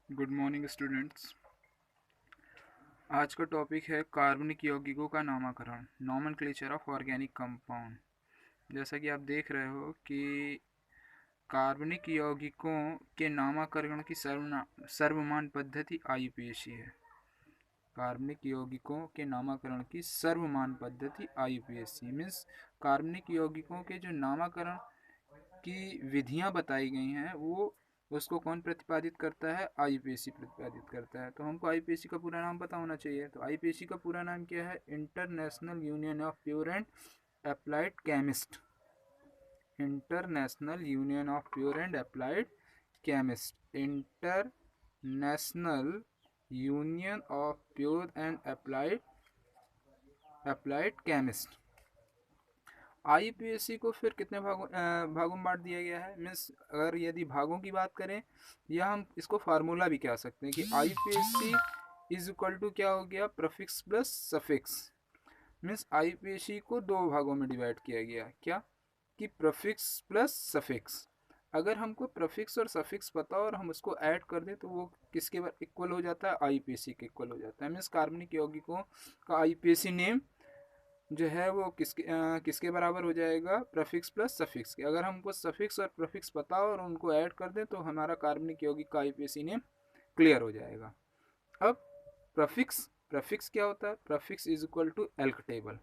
Good morning students. आज का topic है कार्बनिक यौगिकों का नामकरण, नॉमेनक्लेचर ऑफ ऑर्गेनिक कंपाउंड। जैसा कि आप देख रहे हो कि कार्बनिक यौगिकों के नामकरण की सर्वमान्य पद्धति आईयूपीएसी है। कार्बनिक यौगिकों के नामकरण की सर्वमान्य पद्धति आईयूपीएसी मीन्स कार्बनिक यौगिकों के जो नामकरण की विधियां बताई गई हैं वो उसको कौन प्रतिपादित करता है? आईयूपीएसी प्रतिपादित करता है। तो हमको आईयूपीएसी का पूरा नाम पता होना चाहिए। तो आईयूपीएसी का पूरा नाम क्या है? International union of pure and applied chemist. International union of pure and applied chemist. International union of pure and applied chemist. IUPAC को फिर कितने भागों में बांट दिया गया है? मीन्स अगर यदि भागों की बात करें या हम इसको फार्मूला भी कह सकते हैं कि आईयूपीएसी इज इक्वल टू क्या हो गया? Prefix plus suffix. Means IUPAC को दो भागों में डिवाइड किया गया। क्या कि प्रफिक्स प्लस सफिक्स। अगर हमको प्रफिक्स और सफिक्स पता और हम उसको ऐड कर दें तो वो किसके इक्वल हो जाता है? आईयूपीएसी के इक्वल हो जाता है। मीन्स कार्बनिक यौगिकों का आईयूपीएसी नेम जो है वो किसके बराबर हो जाएगा? प्रफिक्स प्लस सफिक्स के। अगर हमको सफिक्स और प्रफिक्स पता हो और उनको ऐड कर दें तो हमारा कार्बनिक यौगिक का आईयूपीएसी नेम क्लियर हो जाएगा। अब प्रफिक्स क्या होता है? Prefix is equal to alk table.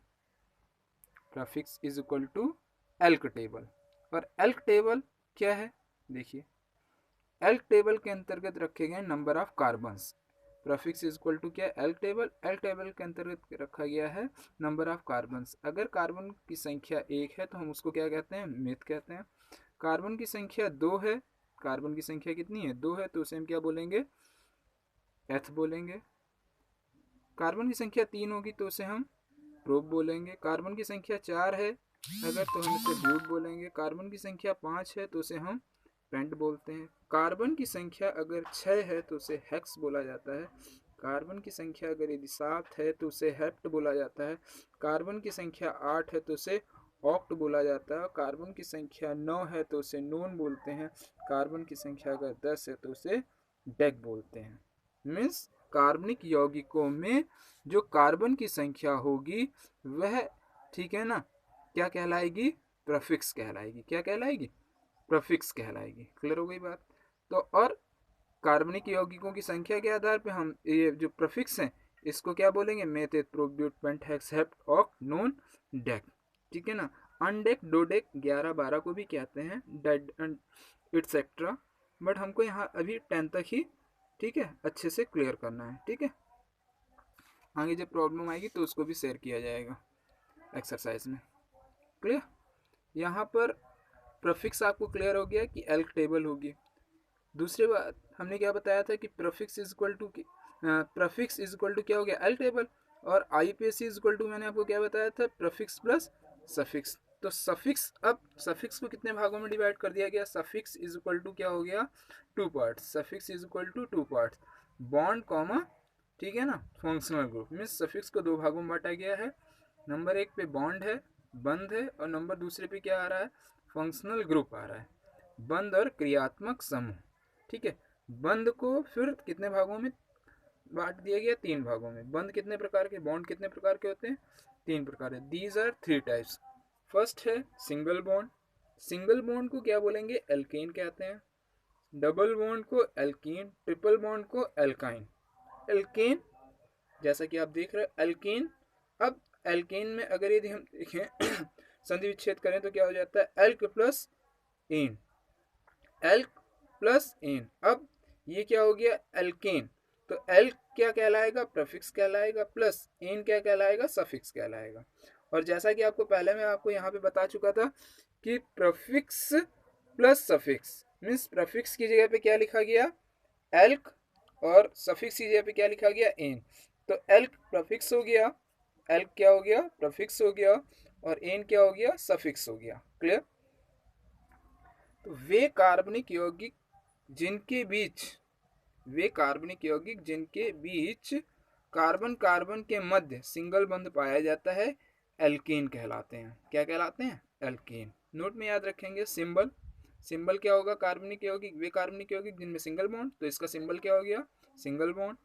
Prefix is equal to alk table. और एल्क टेबल क्या है? देखिए, एल्क टेबल के अंतर्गत रखे गए number of carbons. Prefix is equal to क्या? Alk table. एल्क टेबल के अंतर्गत रखा गया है नंबर ऑफ कार्बन्स। अगर कार्बन की संख्या 1 है तो हम उसको क्या कहते हैं? मिथ कहते हैं। कार्बन की संख्या 2 है, कार्बन की संख्या कितनी है? 2 है, तो उसे हम क्या बोलेंगे? एथ बोलेंगे। कार्बन की संख्या 3 होगी तो उसे हम प्रोप बोलेंगे। कार्बन की संख्या 4 है अगर तो हम इसे ब्यूट बोलेंगे। कार्बन की संख्या 5 है तो उसे हम पेंट बोलते हैं। कार्बन की संख्या अगर 6 है तो उसे हेक्स बोला जाता है। कार्बन की संख्या अगर यदि 7 है तो उसे हेप्ट बोला जाता है। कार्बन की संख्या 8 है तो उसे ऑक्ट बोला जाता है। कार्बन की संख्या 9 है तो उसे नून बोलते हैं। कार्बन की संख्या अगर 10 है तो उसे डेक बोलते हैं। मीन्स कार्बनिक यौगिकों में जो कार्बन की संख्या होगी वह, ठीक है ना, क्या कहलाएगी? प्रफिक्स कहलाएगी। क्या कहलाएगी? प्रफिक्स कहलाएगी। क्लियर हो गई बात? तो और कार्बनिक यौगिकों की संख्या के आधार पे हम ये जो प्रफिक्स हैं इसको क्या बोलेंगे? Meth, eth, prop, but, pent, hex, hept, oct, non, dec. ठीक है ना। अनडेक, डोडेक, 11, 12 को भी कहते हैं, डेड एटसेट्रा। बट हमको यहाँ अभी 10 तक ही, ठीक है, अच्छे से क्लियर करना है। ठीक है, आगे जब प्रॉब्लम आएगी तो उसको भी शेयर किया जाएगा एक्सरसाइज में। क्लियर? यहाँ पर प्रफिक्स आपको क्लियर हो गया कि एल्क टेबल होगी। दूसरी बात हमने क्या बताया था कि प्रफिक्स इज इक्वल टू क्या हो गया? Elk table. और आईयूपीएसी इज इक्वल टू मैंने आपको क्या बताया था? Prefix plus suffix. तो सफिक्स, अब सफिक्स को कितने भागों में डिवाइड कर दिया गया? सफिक्स इज इक्वल टू क्या हो गया? 2 parts. Suffix is equal to 2 parts, bond comma, ठीक है ना, फंक्शनल ग्रुप। मीन्स सफिक्स को 2 भागों में बांटा गया है। नंबर 1 पे बॉन्ड है, बंध है, और नंबर दूसरे पे क्या आ रहा है? फंक्शनल ग्रुप आ रहा है। बंध और क्रियात्मक समूह। ठीक है, बंध को फिर कितने भागों में बांट दिया गया? 3 भागों में। बंध कितने प्रकार के, बॉन्ड कितने प्रकार के होते हैं? 3 प्रकार है। These are 3 types. फर्स्ट है सिंगल बॉन्ड। सिंगल बॉन्ड को क्या बोलेंगे? एल्केन कहते हैं। डबल बॉन्ड को एल्कीन, ट्रिपल बॉन्ड को एल्काइन। एल्केन, जैसा कि आप देख रहे हो, एल्केन। अब एल्केन में अगर यदि हम देखें संधि विच्छेद करें तो क्या हो जाता है? Alk plus ane, alk plus ane. अब ये क्या हो गया? एल्केन। तो एल्क क्या कहलाएगा? प्रफिक्स कहलाएगा, प्लस एन क्या कहलाएगा? सफिक्स कहलाएगा। और जैसा कि आपको पहले मैं आपको यहाँ पे बता चुका था कि prefix plus suffix means prefix की जगह पे क्या लिखा गया? एल्क, और सफिक्स की जगह पे क्या लिखा गया? एन। तो एल्क प्रफिक्स हो गया, एल्क क्या हो गया? प्रफिक्स हो गया, और एन क्या हो गया? सफिक्स हो गया। क्लियर? तो वे कार्बनिक यौगिक जिनके बीच कार्बन कार्बन के मध्य सिंगल बंध पाया जाता है एल्कीन कहलाते हैं। क्या कहलाते हैं? एल्कीन। नोट में याद रखेंगे सिंबल, सिंबल क्या होगा कार्बनिक यौगिक, वे कार्बनिक यौगिक जिनमें सिंगल बॉन्ड, तो इसका सिंबल क्या हो गया सिंगल बॉन्ड।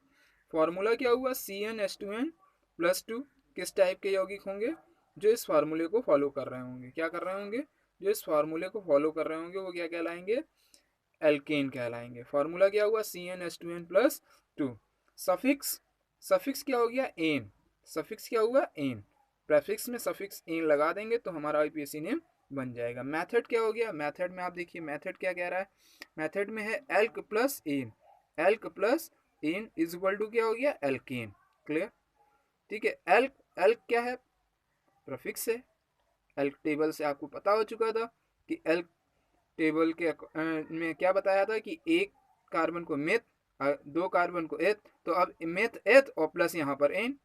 फॉर्मूला क्या हुआ CnH2n+2। किस टाइप के यौगिक होंगे, जो इस फार्मूले को फॉलो कर रहे होंगे, क्या कर रहे होंगे, जो इस फार्मूले को फॉलो कर रहे होंगे वो क्या कहलाएंगे, एल्केन कहलाएंगे। फार्मूला क्या हुआ CnH2n+2। सफिक्स, सफिक्स क्या हो गया एन, सफिक्स क्या हुआ एन, प्रेफिक्स में सफिक्स एन लगा देंगे तो हमारा आईपीएसी नेम बन जाएगा। मेथड क्या हो गया, मेथड में आप देखिए मेथड क्या कह रहा है, मेथड में है alk plus ane, alk plus N is equal to क्या हो गया एल्केन। क्लियर, ठीक है। एल्क, एल्क क्या है, प्रीफिक्स है। एल्क टेबल से आपको पता हो चुका था कि एल्क टेबल के में क्या बताया था कि एक कार्बन को मेथ, दो कार्बन को एथ, तो अब मेथ एथ और प्लस यहाँ पर एन,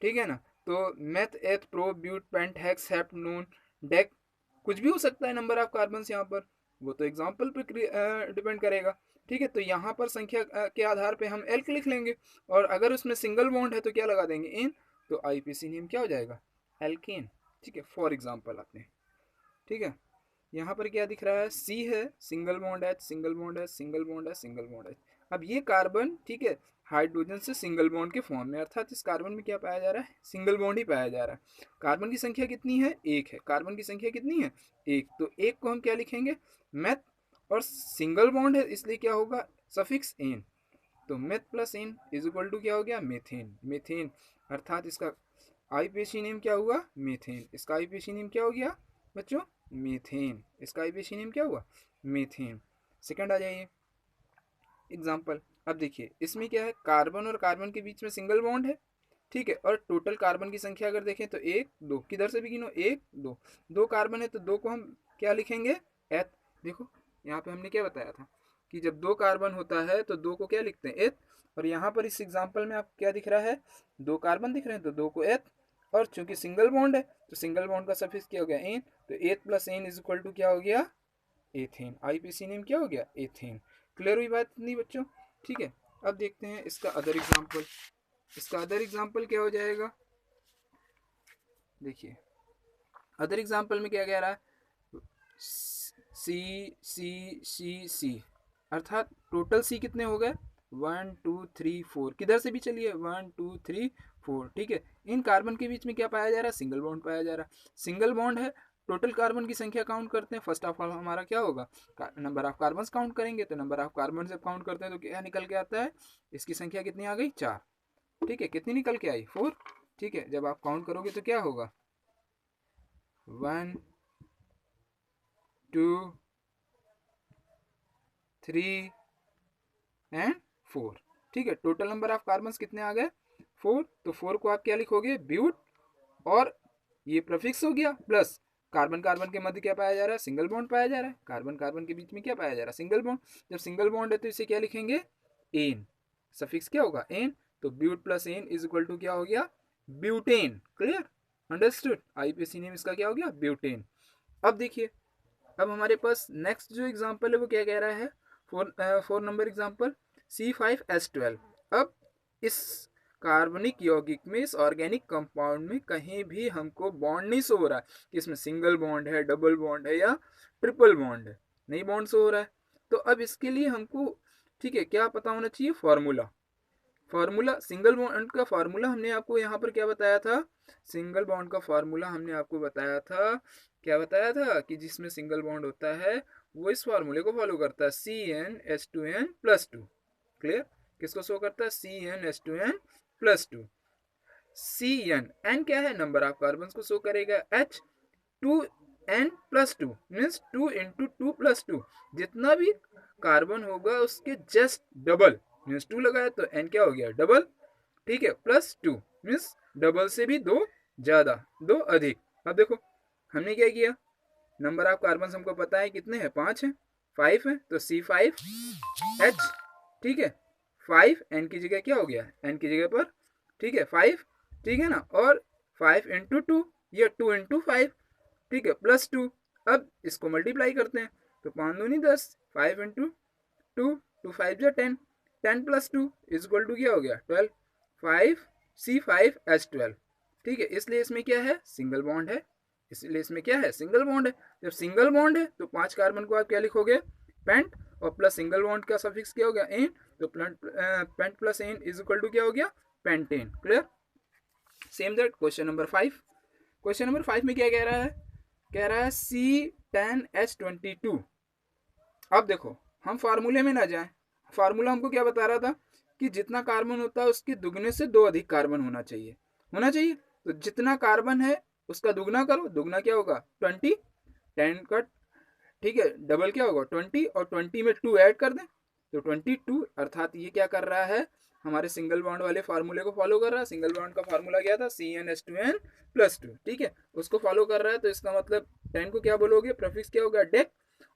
ठीक है ना। तो meth eth pro but pent hex hept non dec, कुछ भी हो सकता है नंबर ऑफ कार्बन यहाँ पर, वो तो एग्जाम्पल पे डिपेंड करेगा, ठीक है। तो यहाँ पर संख्या के आधार पे हम एल्क लिख लेंगे, और अगर उसमें सिंगल बॉन्ड है तो क्या लगा देंगे इन, तो आईपीसी नेम क्या हो जाएगा एल्केन, ठीक है। फॉर एग्जाम्पल आपने, ठीक है। यहाँ पर क्या दिख रहा है सी है, single bond H, single bond H, single bond H, single bond H. अब ये कार्बन, ठीक है, हाइड्रोजन से सिंगल बॉन्ड के फॉर्म में, अर्थात इस कार्बन में क्या पाया जा रहा है सिंगल बॉन्ड ही पाया जा रहा है। कार्बन की संख्या कितनी है एक है, कार्बन की संख्या कितनी है एक, तो एक को हम क्या लिखेंगे मेथ, और सिंगल बॉन्ड है इसलिए क्या होगा सफिक्स एन, तो meth plus N is equal to क्या हो गया मेथेन, मेथेन, अर्थात इसका आईपीसी नेम क्या हुआ मीथेन, इसका आईपीसी नेम क्या हो गया बच्चों मीथेन, इसका आईपीसी नेम क्या हुआ मीथेन। सेकंड आ जाइए एग्जांपल। अब देखिए इसमें क्या है, कार्बन और कार्बन के बीच में सिंगल बॉन्ड है, ठीक है, और टोटल कार्बन की संख्या अगर देखें तो एक दो, किधर से भी गिनो एक दो, दो कार्बन है तो दो को हम क्या लिखेंगे एथ। देखो यहाँ पे हमने क्या बताया था कि जब दो कार्बन होता है तो दो को क्या लिखते हैं एथ, और यहाँ पर इस एग्जाम्पल में आप क्या दिख रहा है दो कार्बन दिख रहे हैं तो दो को एथ, और चूंकि सिंगल बॉन्ड है तो सिंगल बॉन्ड का सफिक्स क्या हो गया एन, तो eth plus N is equal to क्या हो गया एथेन, आईपीसी नेम क्या हो गया एथेन। क्लियर हुई बात नहीं बच्चों, ठीक है। अब देखते हैं इसका अदर एग्जाम्पल, इसका अदर एग्जाम्पल क्या हो जाएगा, देखिए अदर एग्जाम्पल में क्या कह रहा है सी सी सी सी, अर्थात टोटल सी कितने हो गए 1 2 3 4, किधर से भी चलिए 1 2 3 4, ठीक है। इन कार्बन के बीच में क्या पाया जा रहा है सिंगल बॉन्ड पाया जा रहा है, सिंगल बॉन्ड है, टोटल कार्बन की संख्या काउंट करते हैं, फर्स्ट ऑफ ऑल हमारा क्या होगा नंबर ऑफ कार्बन काउंट करेंगे, तो नंबर ऑफ कार्बन जब काउंट करते हैं तो क्या निकल के आता है, इसकी संख्या कितनी आ गई 4, ठीक है, कितनी निकल के आई 4, ठीक है। जब आप काउंट करोगे तो क्या होगा 1 2 3 एंड 4, ठीक है। टोटल नंबर ऑफ कार्बन कितने आ गए 4, तो 4 को आप क्या लिखोगे ब्यूट, और ये प्रीफिक्स हो गया प्लस कार्बन कार्बन के मध्य क्या पाया जा रहा है सिंगल बॉन्ड पाया जा रहा है, कार्बन कार्बन के बीच में क्या पाया जा रहा है सिंगल बॉन्ड, जब सिंगल बॉन्ड है तो इसे क्या लिखेंगे एन, सफिक्स क्या होगा एन, तो but plus N is equal to क्या हो गया butene. Clear understood, IPC name इसका क्या हो गया ब्यूटेन। अब देखिए अब हमारे पास नेक्स्ट जो एग्जांपल है वो क्या कह रहा है, 4 नंबर एग्जांपल C5H12। अब इस कार्बनिक यौगिक में इस ऑर्गेनिक कंपाउंड में कहीं भी हमको बॉन्ड नहीं शो हो रहा है कि इसमें सिंगल बॉन्ड है डबल बॉन्ड है या ट्रिपल बॉन्ड है, नहीं बॉन्ड शो हो रहा है। तो अब इसके लिए हमको ठीक है क्या पता होना चाहिए फार्मूला, फार्मूला सिंगल बॉन्ड का फार्मूला हमने आपको यहाँ पर क्या बताया था, सिंगल बॉन्ड का फार्मूला हमने आपको बताया था, क्या बताया था कि जिसमें सिंगल बॉन्ड होता है वो इस फार्मूले को फॉलो करता है CnH2n+2। क्लियर, किसको शो करता है CnH2n+2, एन क्या है नंबर ऑफ कार्बन को शो करेगा, H 2n+2 मीन्स 2 × 2+2, जितना भी कार्बन होगा उसके जस्ट डबल मीन्स 2 लगाया तो n क्या हो गया डबल, ठीक है, +2 मीन्स डबल से भी दो ज्यादा दो अधिक। अब देखो हमने क्या किया, नंबर ऑफ कार्बन हमको पता है कितने हैं 5 हैं 5 है, तो C5H, ठीक है 5 n की जगह क्या हो गया n की जगह पर, ठीक है 5, ठीक है ना, और 5 × 2 या 2 × 5, ठीक है +2। अब इसको मल्टीप्लाई करते हैं तो 5 दूनी 10, 5 × 2 2 5 या 10, 10 + 2 इज इक्वल टू क्या हो गया 12, 5 C5H12, ठीक है। इसलिए इसमें क्या है सिंगल बॉन्ड है, इसलिए इसमें क्या है, सिंगल बॉन्ड है। जब सिंगल बॉन्ड है तो 5 कार्बन को आप क्या लिखोगे, पेंट, और प्लस सिंगल बॉन्ड का सफिक्स क्या हो गया, एन, तो pent plus N is equal to क्या हो गया, pentene. Clear. Same that question number 5। Question number 5 में क्या कह रहा है, कह रहा है C10H22। अब देखो हम फार्मूले में ना जाएं, फार्मूला हमको क्या बता रहा था कि जितना कार्बन होता है उसके दुगने से 2 अधिक कार्बन होना चाहिए, होना चाहिए। तो जितना कार्बन है उसका दुगना करो, दुगना क्या होगा 20, 10 का, ठीक है, डबल क्या होगा 20, और 20 में 2 ऐड कर दें तो 22, अर्थात ये क्या कर रहा है, हमारे सिंगल बॉन्ड वाले फार्मूले को फॉलो कर रहा है। सिंगल बॉन्ड का फार्मूला क्या था, CnH2n+2, ठीक है, उसको फॉलो कर रहा है। तो इसका मतलब 10 को क्या बोलोगे, प्रीफिक्स क्या होगा, डेक,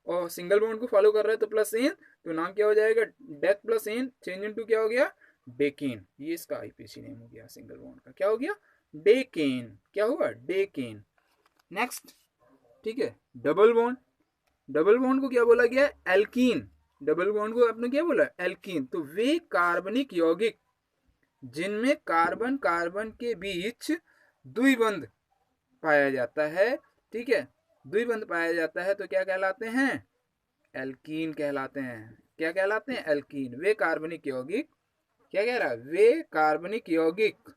और सिंगल बॉन्ड को फॉलो कर रहा है तो प्लस एन, तो नाम क्या हो जाएगा, dec plus ene change into क्या हो गया, डेकेन। ये इसका आईपीसी नेम हो गया, सिंगल बॉन्ड का क्या हो गया, डेकेन। क्या हुआ, डेकेन। नेक्स्ट, ठीक है, डबल बॉन्ड, डबल बॉन्ड को क्या बोला गया, एल्कीन। डबल बॉन्ड को आपने क्या बोला, एल्कीन। तो वे कार्बनिक यौगिक जिनमें कार्बन कार्बन के बीच द्विबंध पाया जाता है, ठीक है, द्विबंध पाया जाता है तो क्या कहलाते हैं, एल्कीन कहलाते हैं। क्या कहलाते हैं, एल्कीन। वे कार्बनिक यौगिक, क्या कह रहा है, वे कार्बनिक यौगिक,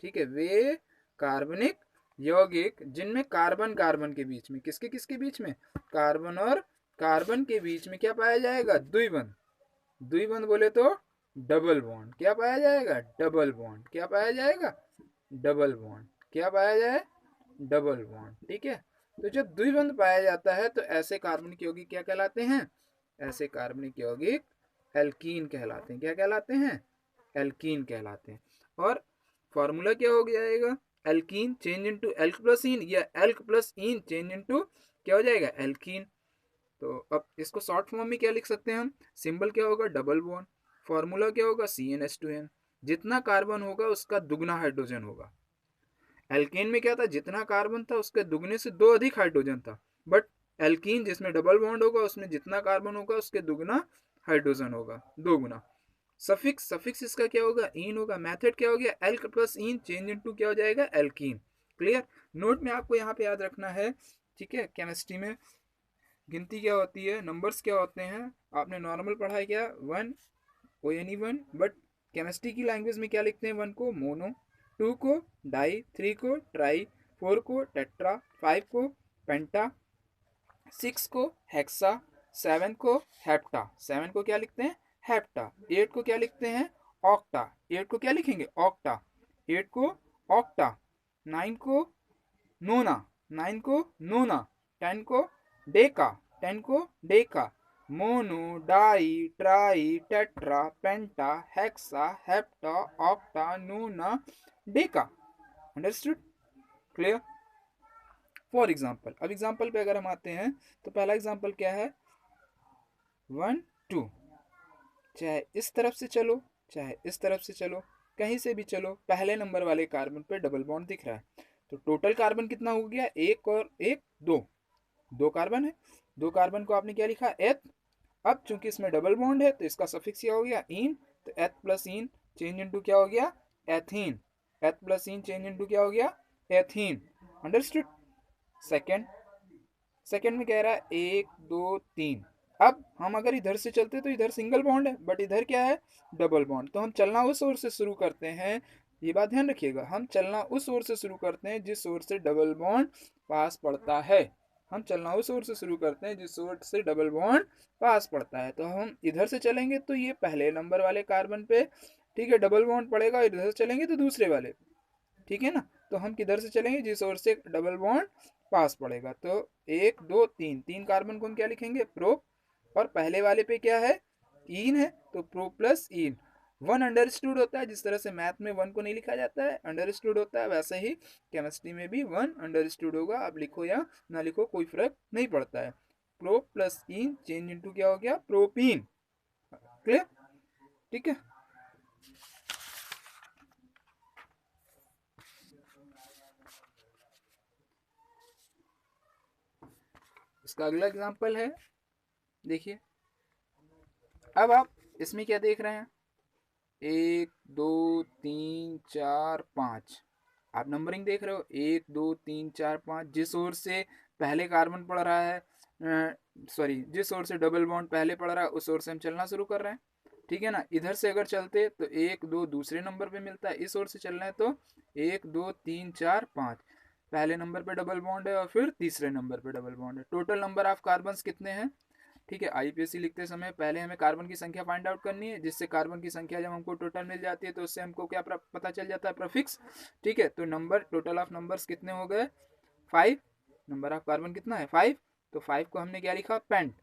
ठीक है, वे कार्बनिक यौगिक जिनमें कार्बन कार्बन के बीच में, किसके किसके बीच में, कार्बन और कार्बन के बीच में क्या पाया जाएगा, द्विबंध। द्विबंध बोले तो डबल बॉन्ड। क्या पाया जाएगा, डबल बॉन्ड। क्या पाया जाएगा, डबल बॉन्ड। क्या पाया जाए, डबल बॉन्ड, ठीक है। तो जब द्विबंध पाया जाता है तो ऐसे कार्बनिक यौगिक क्या कहलाते हैं, ऐसे कार्बनिक यौगिक एल्कीन कहलाते हैं। क्या कहलाते हैं, एल्कीन कहलाते हैं। और फॉर्मूला क्या हो जाएगा, alkene change into alk plus ene, या alk plus ene change into क्या हो जाएगा, एल्कीन। तो अब इसको शॉर्ट फॉर्म में क्या लिख सकते हैं हम, सिंबल क्या होगा, डबल बॉन्ड, फॉर्मूला क्या होगा, CnH2n। जितना कार्बन होगा उसका दुगना हाइड्रोजन होगा। एल्केन में क्या था, जितना कार्बन था उसके दुगने से 2 अधिक हाइड्रोजन था। बट एल्कीन जिसमें डबल बॉन्ड होगा उसमें जितना कार्बन होगा उसके दुगना हाइड्रोजन होगा, 2 गुना। सफिक्स, सफिक्स इसका क्या होगा, इन होगा। मेथड क्या हो गया, elk plus ene change into क्या हो जाएगा, एल्कीन। क्लियर। नोट में आपको यहाँ पे याद रखना है, ठीक है, केमिस्ट्री में गिनती क्या होती है, नंबर्स क्या होते हैं, आपने नॉर्मल पढ़ा है क्या, 1 ONE1, बट केमिस्ट्री की लैंग्वेज में क्या लिखते हैं, 1 को मोनो, 2 को डाई, 3 को ट्राई, 4 को टेट्रा, 5 को पेंटा, 6 को हेक्सा, 7 को हेप्टा, 7 को क्या लिखते हैं, हेप्टा, 8 को क्या लिखते हैं, ऑक्टा, 8 को क्या लिखेंगे, ऑक्टा, 8 को ऑक्टा, 9 को नोना, 9 को नोना, 10 को डेका, 10 को deca, mono, di, tri, tetra, penta, hexa, hepta, octa, nona, deca. Understood, clear. For example, अब एग्जाम्पल पे अगर हम आते हैं तो पहला एग्जाम्पल क्या है, 1 2, चाहे इस तरफ से चलो चाहे इस तरफ से चलो, कहीं से भी चलो, पहले नंबर वाले कार्बन पे डबल बॉन्ड दिख रहा है। तो टोटल कार्बन कितना हो गया, एक और एक, दो, 2 कार्बन है। 2 कार्बन को आपने क्या लिखा, एथ। अब चूंकि इसमें डबल बॉन्ड है तो इसका सफिक्स क्या हो गया, इन, तो eth plus ene change into क्या हो गया, एथीन। एथ प्लस इन चेंज इनटू क्या हो गया, एथीन। अंडरस्टूड। सेकेंड, सेकेंड में कह रहा है 1 2 3। अब हम अगर इधर से चलते तो इधर सिंगल बॉन्ड है, बट इधर क्या है, डबल बॉन्ड। तो हम चलना उस ओर से शुरू करते हैं, ये बात ध्यान रखिएगा, हम चलना उस ओर से शुरू करते हैं जिस ओर से डबल बॉन्ड पास पड़ता है। हम चलना उस ओर से शुरू करते हैं जिस ओर से डबल बॉन्ड पास पड़ता है। तो हम इधर से चलेंगे तो ये पहले नंबर वाले कार्बन पे, ठीक है, डबल बॉन्ड पड़ेगा, इधर से चलेंगे तो दूसरे वाले, ठीक है ना। तो हम किधर से चलेंगे, जिस ओर से डबल बॉन्ड पास पड़ेगा। तो 1 2 3, 3 कार्बन को हम क्या लिखेंगे, प्रो, और पहले वाले पे क्या है, इन है, तो प्रो प्लस इन। 1 अंडरस्टूड होता है, जिस तरह से मैथ में 1 को नहीं लिखा जाता है, अंडरस्टूड होता है, वैसे ही केमिस्ट्री में भी 1 अंडरस्टूड होगा। आप लिखो या ना लिखो कोई फर्क नहीं पड़ता है। Pro plus ene change into क्या हो गया, प्रोपीन। क्लियर, ठीक है। इसका अगला एग्जांपल है, देखिए। अब आप इसमें क्या देख रहे हैं, 1 2 3 4 5, आप नंबरिंग देख रहे हो 1 2 3 4 5, जिस ओर से पहले कार्बन पड़ रहा है, सॉरी जिस ओर से डबल बॉन्ड पहले पड़ रहा है उस ओर से हम चलना शुरू कर रहे हैं। ठीक है ना, इधर से अगर चलते तो 1 2 दूसरे नंबर पे मिलता है, इस ओर से चल रहे हैं तो 1 2 3 4 5, पहले नंबर पे डबल बॉन्ड है और फिर तीसरे नंबर पे डबल बॉन्ड है। टोटल नंबर ऑफ कार्बन कितने हैं? ठीक है, आईपीएससी लिखते समय पहले हमें कार्बन की संख्या फाइंड आउट करनी है, जिससे कार्बन की संख्या जब हमको टोटल मिल जाती है तो उससे हमको क्या पता चल जाता है? प्रीफिक्स। ठीक है, तो नंबर टोटल ऑफ नंबर्स कितने हो गए? 5। नंबर ऑफ कार्बन कितना है? 5। तो 5 को हमने क्या लिखा? पेंट।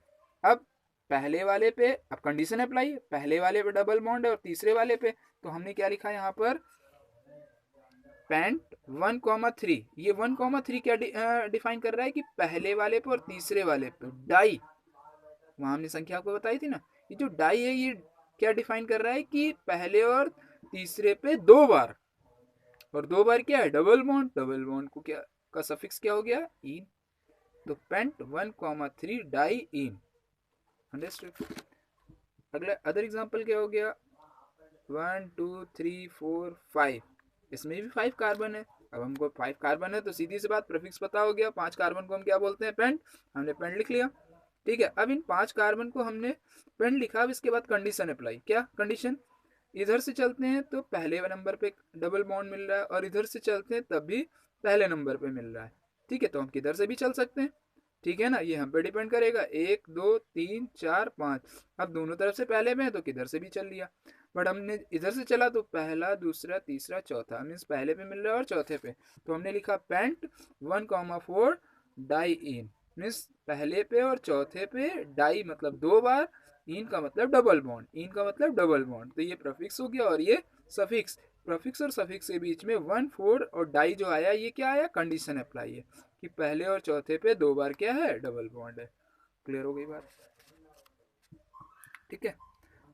अब पहले वाले पे अब कंडीशन अप्लाई है, पहले वाले पे डबल बॉन्ड है और तीसरे वाले पे, तो हमने क्या लिखा यहाँ पर? पेंट 1,3। ये 1,3 क्या डिफाइन कर रहा है कि पहले वाले पे और तीसरे वाले पे डाई, वहां हमने संख्या आपको बताई थी ना, ये जो डाई है ये क्या डिफाइन कर रहा है कि पहले और तीसरे पे 2 बार, और 2 बार क्या है? Double bond. डबल बॉन्ड को क्या का सफिक्स क्या हो गया? इन। तो पेंट 1,3 डाई इन। अंडरस्टूड? अगला अदर एग्जांपल क्या हो गया? 1 2 3 4 5, इसमें भी 5 कार्बन है। अब हमको 5 कार्बन है तो सीधी सी बात प्रीफिक्स पता हो गया, 5 कार्बन को हम क्या बोलते हैं? पेंट। हमने पेंट लिख लिया। ठीक है, अब इन 5 कार्बन को हमने पेंट लिखा। अब इसके बाद कंडीशन अप्लाई। क्या कंडीशन? इधर से चलते हैं तो पहले नंबर पे डबल बॉन्ड मिल रहा है और इधर से चलते हैं तब भी पहले नंबर पे मिल रहा है। ठीक है, तो हम किधर से भी चल सकते हैं। ठीक है ना, ये हम पे डिपेंड करेगा। 1 2 3 4 5, अब दोनों तरफ से पहले में है तो किधर से भी चल लिया। बट हमने इधर से चला तो पहला दूसरा तीसरा चौथा, मीन्स पहले पे मिल रहा है और चौथे पे, तो हमने लिखा पेंट 1,4 डाई इन, मीन्स पहले पे और चौथे पे डाई मतलब 2 बार, इन का मतलब डबल बॉन्ड, इन का मतलब डबल बॉन्ड। तो ये प्रीफिक्स हो गया और ये सफिक्स। प्रीफिक्स और सफिक्स के बीच में 1 4 और डाई जो आया ये क्या आया? कंडीशन अप्लाई है कि पहले और चौथे पे 2 बार क्या है? डबल बॉन्ड है। क्लियर हो गई बात? ठीक है,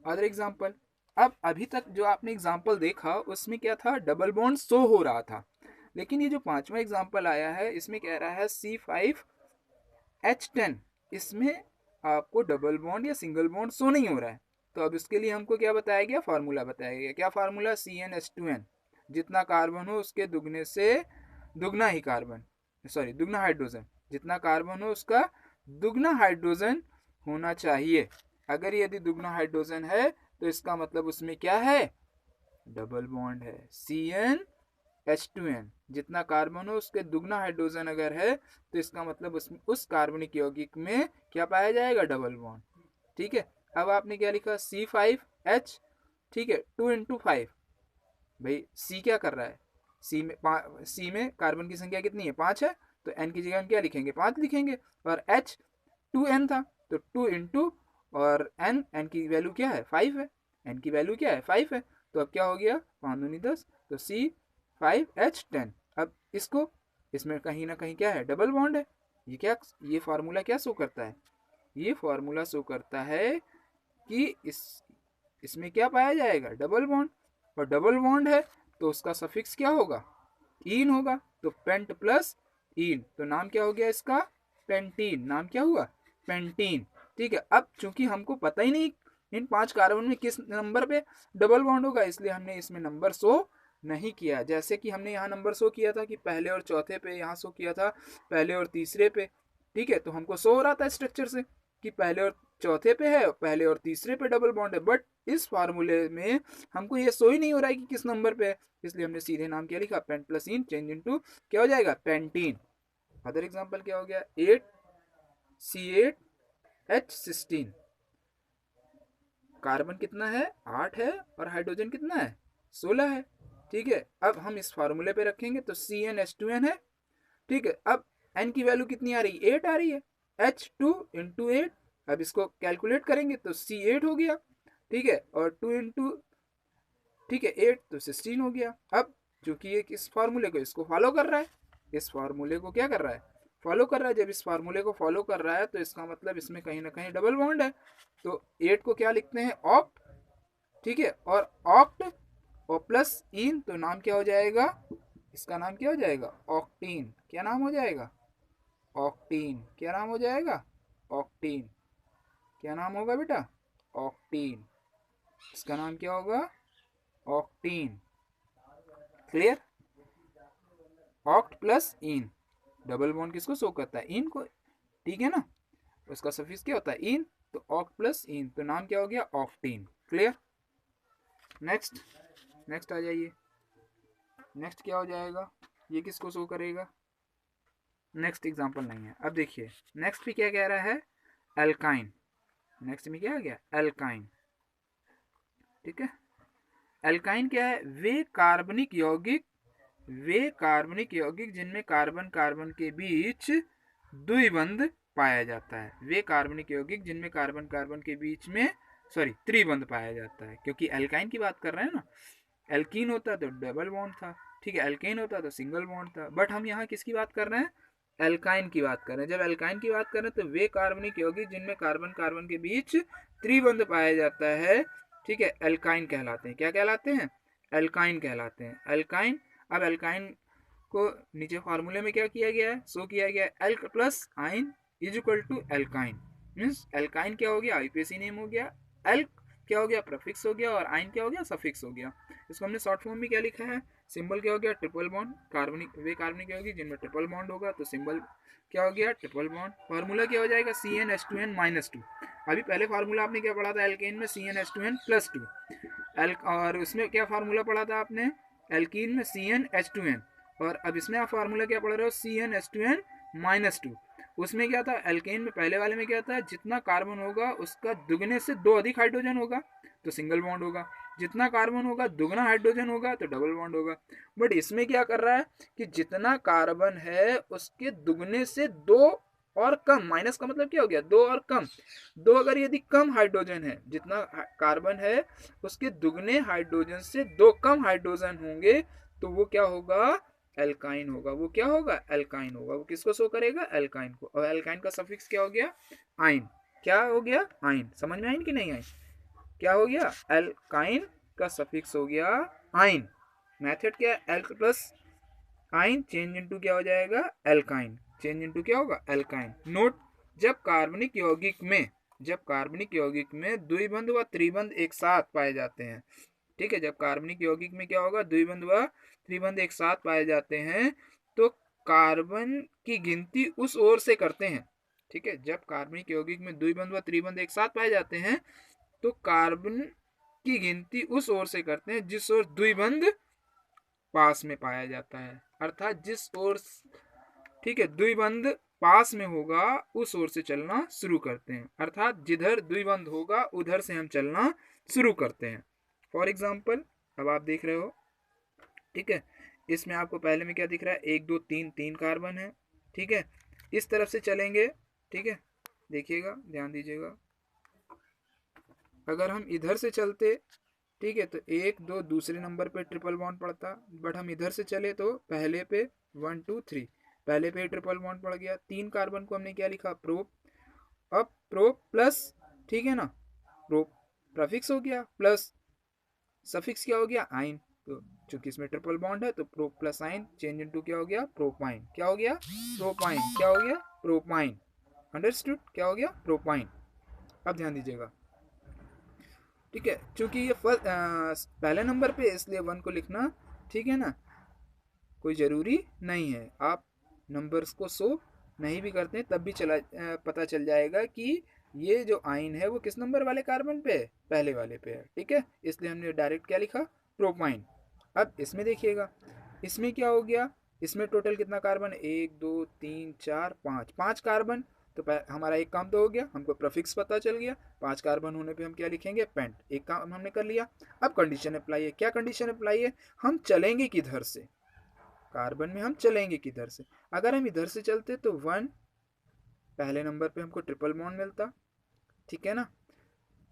अदर एग्जांपल। अब अभी तक जो आपने एग्जांपल देखा उसमें क्या था? डबल बॉन्ड शो हो रहा था, लेकिन ये जो पांचवा एग्जांपल आया है इसमें कह रहा है C5H10, इसमें आपको डबल बॉन्ड या सिंगल बॉन्ड शो नहीं हो रहा है। तो अब इसके लिए हमको क्या बताया गया? फार्मूला बताया गया। क्या फार्मूला? CnH2n, जितना कार्बन हो उसके दुगने से दुगना ही कार्बन, सॉरी दुगना हाइड्रोजन, जितना कार्बन हो उसका दुगना हाइड्रोजन होना चाहिए। अगर यदि दुगना हाइड्रोजन है तो इसका मतलब उसमें क्या है? डबल बॉन्ड है। CnH2n, जितना कार्बन हो उसके दुगना हाइड्रोजन अगर है तो इसका मतलब उसमें उस कार्बनिक यौगिक में क्या पाया जाएगा? Double bond. ठीक है, अब आपने क्या लिखा? C5H। ठीक है, 2 × 5। भाई C क्या कर रहा है? C में कार्बन की संख्या कितनी है? 5 है, तो N की जगह हम क्या लिखेंगे? 5 लिखेंगे। और H 2N था तो 2 × और N की वैल्यू क्या है? 5 है। N की वैल्यू क्या है? 5 है। तो अब क्या हो गया? 5 दूनी 10, तो C5H10। अब इसको, इसमें कहीं ना कहीं क्या है? डबल बॉन्ड है। ये क्या, ये फार्मूला क्या शो करता है? ये फार्मूला शो करता है कि इसमें क्या पाया जाएगा? Double bond. और डबल बॉन्ड है तो उसका सफिक्स क्या होगा? इन होगा। तो पेंट प्लस इन, तो नाम क्या हो गया इसका? पेंटीन। नाम क्या हुआ? पेंटीन। ठीक है, अब चूंकि हमको पता ही नहीं इन 5 कार्बन में किस नंबर पे डबल बॉन्ड होगा, इसलिए हमने इसमें नंबर शो नहीं किया। जैसे कि हमने यहाँ नंबर शो किया था कि पहले और चौथे पे, यहाँ शो किया था पहले और तीसरे पे। ठीक है, तो हमको शो हो रहा था स्ट्रक्चर से कि पहले और चौथे पे है, पहले और तीसरे पे डबल बॉन्ड है। बट इस फार्मूले में हमको ये शो ही नहीं हो रहा है कि किस नंबर पे है, इसलिए हमने सीधे नाम क्या लिखा? Paint plus ene change into क्या हो जाएगा? पेंटीन। अदर एग्जांपल क्या हो गया? 8C8H16, कार्बन कितना है? 8 है और हाइड्रोजन कितना है? 16 है। ठीक है, अब हम इस फार्मूले पे रखेंगे तो CnH2n है। ठीक है, अब n की वैल्यू कितनी आ रही है? 8 आ रही है। H2 × 8, अब इसको कैलकुलेट करेंगे तो C8 हो गया। ठीक है, और 2 × ठीक है 8 तो 16 हो गया। अब चूंकि ये इस फार्मूले को इसको फॉलो कर रहा है, इस फार्मूले को क्या कर रहा है? फॉलो कर रहा है। जब इस फार्मूले को फॉलो कर रहा है तो इसका मतलब इसमें कहीं ना कहीं डबल बॉन्ड है। तो 8 को क्या लिखते हैं? ऑक्ट। ठीक है, और ऑक्ट और प्लस इन, तो नाम क्या हो जाएगा? इसका नाम क्या हो जाएगा? ऑक्टीन। क्या नाम हो जाएगा? ऑक्टीन। क्या नाम हो जाएगा? ऑक्टीन। क्या नाम होगा बेटा? ऑक्टीन। इसका नाम क्या होगा? ऑक्टीन। क्लियर? ऑक्ट प्लस इन, डबल बॉन्ड किसको शो करता है, इन को, ठीक है ना, उसका सफिक्स क्या होता है, इन, तो ऑक्ट प्लस इन, तो नाम क्या हो गया, ऑक्टीन। क्लियर। नेक्स्ट, नेक्स्ट आ जाइए, नेक्स्ट क्या हो जाएगा, ये किसको शो करेगा, नेक्स्ट एग्जांपल नहीं है। अब देखिए नेक्स्ट भी क्या कह रहा है, एल्काइन, नेक्स्ट में क्या आ गया, एल्काइन, ठीक है। एल्काइन क्या है, वे कार्बनिक यौगिक, वे कार्बनिक यौगिक जिनमें कार्बन कार्बन के बीच द्विबंध पाया जाता है, वे कार्बनिक यौगिक जिनमें कार्बन कार्बन के बीच में त्रिबंध पाया जाता है, क्योंकि एल्काइन की बात कर रहे हैं ना, एल्कीन होता तो डबल बॉन्ड था, ठीक है, एल्केन होता तो सिंगल बॉन्ड था, बट हम यहाँ किसकी बात कर रहे हैं, एल्काइन की बात कर रहे हैं। जब एल्काइन की बात कर रहे हैं तो वे कार्बनिक यौगिक जिनमें कार्बन कार्बन के बीच त्रिबंध पाया जाता है, ठीक है, एल्काइन कहलाते हैं। क्या कहलाते हैं, एल्काइन कहलाते हैं, एल्काइन। अब एल्काइन को नीचे फार्मूले में क्या किया गया है, शो किया गया है, alk plus yne is equal to alkyne, means alkyne क्या हो गया, आईपीएसी नेम हो गया, एल्क क्या हो गया, प्रीफिक्स हो गया, और आइन क्या हो गया, सफिक्स हो गया। इसको हमने शॉर्ट फॉर्म में क्या लिखा है, सिंबल क्या हो गया, ट्रिपल बॉन्ड, कार्बनिक वे कार्बनिक होगी जिनमें ट्रिपल बॉन्ड होगा, तो सिंबल क्या हो गया, ट्रिपल बॉन्ड। फार्मूला क्या हो जाएगा, CnH2n-2। अभी पहले फार्मूला आपने क्या पढ़ा था, एल्केन में CnH2n+2, और उसमें क्या फार्मूला पढ़ा था आपने, एल्कीन में CnH2n, और अब इसमें आप फार्मूला क्या पढ़ रहे हो, CnH2n-2। उसमें क्या था, एल्केन में पहले वाले में क्या था, जितना कार्बन होगा उसका दुगने से 2 अधिक हाइड्रोजन होगा तो सिंगल बॉन्ड होगा, जितना कार्बन होगा दुगना हाइड्रोजन होगा तो डबल बॉन्ड होगा। बट इसमें क्या कर रहा है कि जितना कार्बन है उसके दुगने से 2 और कम, माइनस का मतलब क्या हो गया, 2 और कम, 2 अगर यदि कम हाइड्रोजन है, जितना कार्बन है उसके दुगने हाइड्रोजन से 2 कम हाइड्रोजन होंगे तो वो क्या होगा, एल्काइन होगा। वो क्या होगा, एल्काइन होगा। वो किसको शो करेगा, एल्काइन को। और एल्काइन का सफिक्स क्या हो गया, आइन। क्या हो गया, आइन। समझ में आइन कि नहीं आइन, क्या हो गया, एल्काइन का सफिक्स हो गया आइन। मेथड क्या है, एल्क प्लस आइन चेंज इनटू क्या हो जाएगा, एल्काइन, चेंज इनटू क्या होगा, एल्काइन। नोट, जब कार्बनिक यौगिक में द्विबंध व त्रिबंध एक साथ पाए जाते हैं, ठीक है, जब कार्बनिक यौगिक में क्या होगा, द्विबंध व त्रिबंध एक साथ पाए जाते हैं तो कार्बन की गिनती उस ओर से करते हैं, ठीक है, जब कार्बनिक यौगिक में द्विबंध व त्रिबंध एक साथ पाए जाते हैं तो कार्बन की गिनती उस ओर से करते हैं जिस ओर द्विबंध पास में पाया जाता है, अर्थात जिस ओर, ठीक है, द्विबंध पास में होगा उस ओर से चलना शुरू करते हैं, अर्थात जिधर द्विबंध होगा उधर से हम चलना शुरू करते हैं। फॉर एग्जाम्पल अब आप देख रहे हो, ठीक है, इसमें आपको पहले में क्या दिख रहा है, 1 2 3 3 कार्बन है, ठीक है, इस तरफ से चलेंगे, ठीक है, देखिएगा, ध्यान दीजिएगा, अगर हम इधर से चलते, ठीक है, तो 1 2 दूसरे नंबर पे ट्रिपल बॉन्ड पड़ता, बट हम इधर से चले तो पहले पे 1 2 3 पहले पे ट्रिपल बॉन्ड पड़ गया। 3 कार्बन को हमने क्या लिखा, प्रोप, अब प्रोप प्लस, ठीक है ना, प्रोप प्रीफिक्स हो गया प्लस सफिक्स क्या हो गया, आइन, तो चूंकि इसमें ट्रिपल बॉन्ड है तो प्रोप प्लस आइन चेंज इनटू क्या हो गया, प्रोपाइन। क्या हो गया, प्रोपाइन। क्या हो गया, प्रोपाइन। अंडरस्टूड, क्या हो गया, प्रोपाइन। अब ध्यान दीजिएगा, ठीक है, चूंकि ये पहले नंबर पे इसलिए 1 को लिखना, ठीक है ना, कोई ज़रूरी नहीं है, आप नंबर्स को शो नहीं भी करते तब भी पता चल जाएगा कि ये जो आइन है वो किस नंबर वाले कार्बन पे है, पहले वाले पे है, ठीक है, इसलिए हमने डायरेक्ट क्या लिखा, प्रोपाइन। अब इसमें देखिएगा, इसमें क्या हो गया, इसमें टोटल कितना कार्बन, 1 2 3 4 5 5 कार्बन, तो हमारा एक काम तो हो गया, हमको प्रीफिक्स पता चल गया, 5 कार्बन होने पे हम क्या लिखेंगे, पेंट, एक काम हमने कर लिया। अब कंडीशन अप्लाई है, क्या कंडीशन अप्लाई है, हम चलेंगे किधर से, कार्बन में हम चलेंगे किधर से, अगर हम इधर से चलते तो 1 पहले नंबर पे हमको ट्रिपल बॉन्ड मिलता, ठीक है ना,